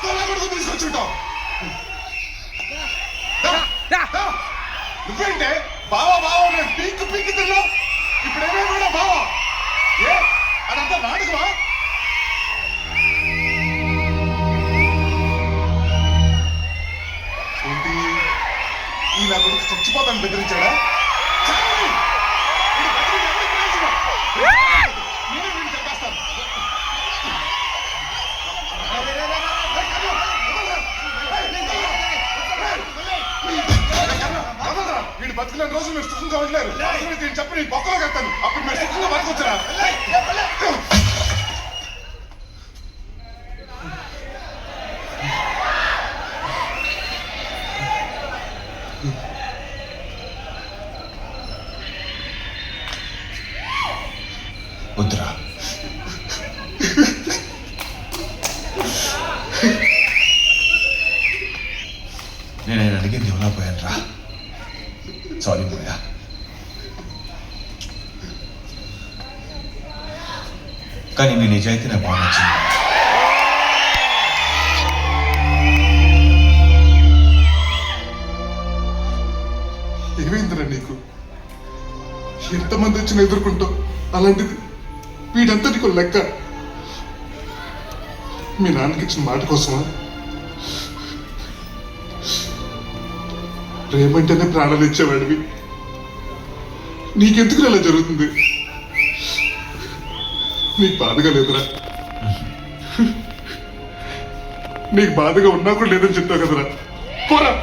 తీసుకొచ్చుంటావు. నువ్వేంటే బావా బావా నేను పీక్కి తిన్నా. ఇప్పుడు ఏమేమి బావా? ఏ అదంతా నాటకమా? ఏంటి ఈ నా కొడుకు చచ్చిపోతాను బెదిరించాడా? నేనే వీడిని చెప్పేస్తాను. వీడు బతుకులేని రోజు మీరు సుఖంగా ఉండలేరు. చెప్పి నేను బొక్కలో కడతాను. అప్పుడు మీరు సుఖంగా బతకొచ్చారా? వద్దురా, నేను ఆయన అడిగింది ఎవరా పోయాను రా. సారీ పోయా. కానీ మీ నిజాయితీ నాకు బాగా నచ్చింది. ఏమైందిరా నీకు? ఎంతమంది వచ్చిన ఎదుర్కొంటావు, అలాంటిది వీడంతా నీకు లెక్క. మీ నాన్నకి ఇచ్చిన మాట కోసమా? ప్రేమంటేనే ప్రాణాలు ఇచ్చేవాడివి. నీకెందుకు ఇలా జరుగుతుంది? నీకు బాధగా లేదురా? నీకు బాధగా ఉన్నా కూడా లేదని చెప్తావు కదరా. పోరా.